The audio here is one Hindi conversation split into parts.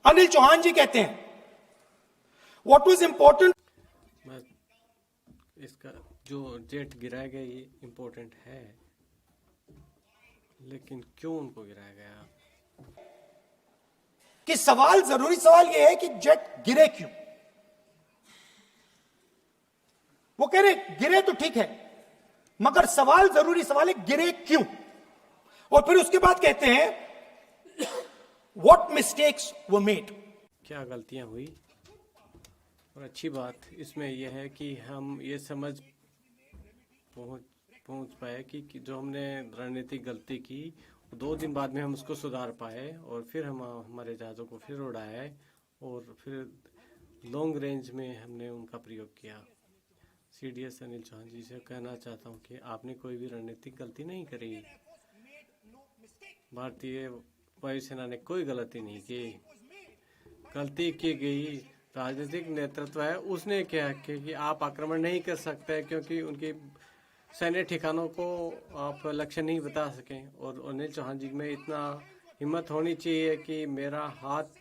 अनिल चौहान जी कहते हैं व्हाट वाज इंपॉर्टेंट। इसका जो जेट गिराया गया ये इम्पोर्टेंट है, लेकिन क्यों उनको गिराया गया? कि सवाल, जरूरी सवाल यह है कि जेट गिरे क्यों। वो कह रहे गिरे तो ठीक है, मगर सवाल, जरूरी सवाल है गिरे क्यों। और फिर उसके बाद कहते हैं व्हाट मिस्टेक्स वर मेड, क्या गलतियां हुई। और अच्छी बात इसमें यह है कि हम ये समझ पहुंच पाए कि जो हमने रणनीतिक गलती की 2 दिन बाद में हम उसको सुधार पाए, और फिर हम हमारे जहाज़ों को फिर उड़ाए और फिर लॉन्ग रेंज में हमने उनका प्रयोग किया। CDS अनिल चौहान जी से कहना चाहता हूं कि आपने कोई भी रणनीतिक गलती नहीं करी। भारतीय वायुसेना ने कोई गलती नहीं की। गलती की गई राजनीतिक नेतृत्व है, उसने क्या कि आप आक्रमण नहीं कर सकते क्योंकि उनकी सैन्य ठिकानों को आप लक्ष्य नहीं बता सकें। और अनिल चौहान जी में इतना हिम्मत होनी चाहिए कि मेरा हाथ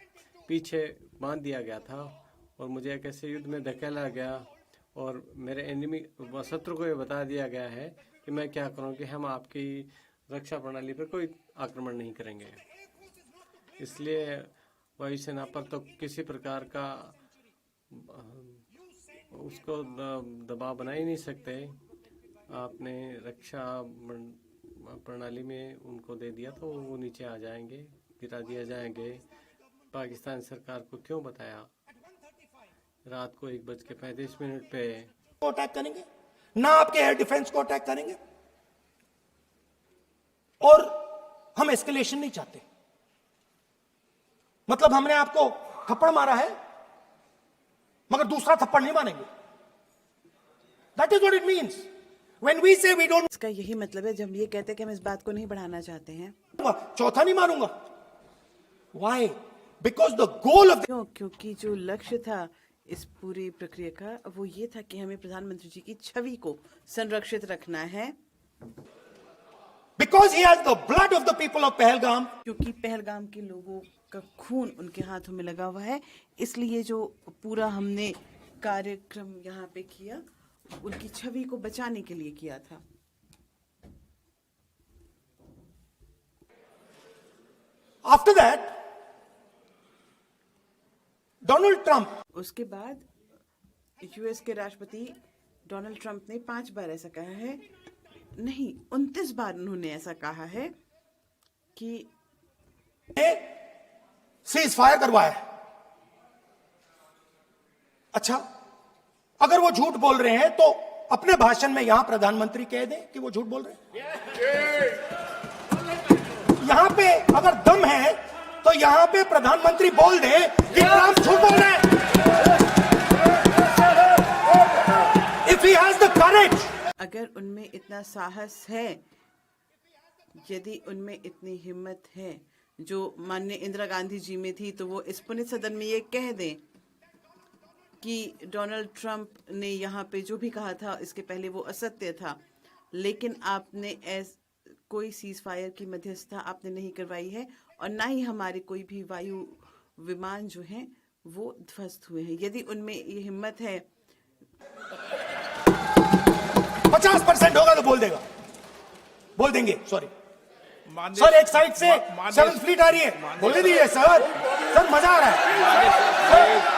पीछे बांध दिया गया था और मुझे एक ऐसे युद्ध में धकेला गया और मेरे एनिमी शत्रु को ये बता दिया गया है कि मैं क्या करूं कि हम आपकी रक्षा प्रणाली पर कोई आक्रमण नहीं करेंगे। इसलिए वायुसेना पर तो किसी प्रकार का उसको दबाव बना ही नहीं सकते। आपने रक्षा प्रणाली में उनको दे दिया तो वो नीचे आ जाएंगे, गिरा दिया जाएंगे। पाकिस्तान सरकार को क्यों बताया रात को 1:35 पे अटैक करेंगे, ना आपके एयर डिफेंस को अटैक करेंगे। और हम एस्केलेशन नहीं चाहते। मतलब हमने आपको थप्पड़ मारा है मगर दूसरा थप्पड़ नहीं मारेंगे। That is what it means when we say we don't. इसका यही मतलब है जब ये कहते हैं कि हम इस बात को नहीं बढ़ाना चाहते हैं। चौथा नहीं मारूंगा। Why? Because the goal of क्योंकि जो लक्ष्य था इस पूरी प्रक्रिया का वो ये था कि हमें प्रधानमंत्री जी की छवि को संरक्षित रखना है। Because he has the blood of the people of Pahalgam. क्योंकि पहलगाम के लोगों का खून उनके हाथों में लगा हुआ है, इसलिए जो पूरा हमने कार्यक्रम यहाँ पे किया उनकी छवि को बचाने के लिए किया था। After that, Donald Trump. उसके बाद यूएस के राष्ट्रपति डोनाल्ड ट्रंप ने 5 बार ऐसा कहा है, नहीं 29 बार उन्होंने ऐसा कहा है कि सीज फायर करवाया। अच्छा, अगर वो झूठ बोल रहे हैं तो अपने भाषण में यहां प्रधानमंत्री कह दें कि वो झूठ बोल रहे हैं। यहां पे अगर दम है तो यहां पे प्रधानमंत्री बोल दे कि ट्रंप झूठ बोल रहे हैं। If he has the courage, अगर उनमें इतना साहस है, यदि उनमें इतनी हिम्मत है जो माननीय इंदिरा गांधी जी में थी, तो वो इस पुनित सदन में ये कह दें कि डोनाल्ड ट्रंप ने यहाँ पे जो भी कहा था इसके पहले वो असत्य था, लेकिन आपने कोई सीज फायर की मध्यस्थता आपने नहीं करवाई है और ना ही हमारे कोई भी वायु विमान जो हैं वो ध्वस्त हुए हैं। यदि उनमें ये हिम्मत है 50% होगा तो बोल देगा, बोल देंगे। सॉरी सर, एक साइड से 7th फ्लीट आ रही है, बोलने दीजिए सर। सर मजा आ रहा है।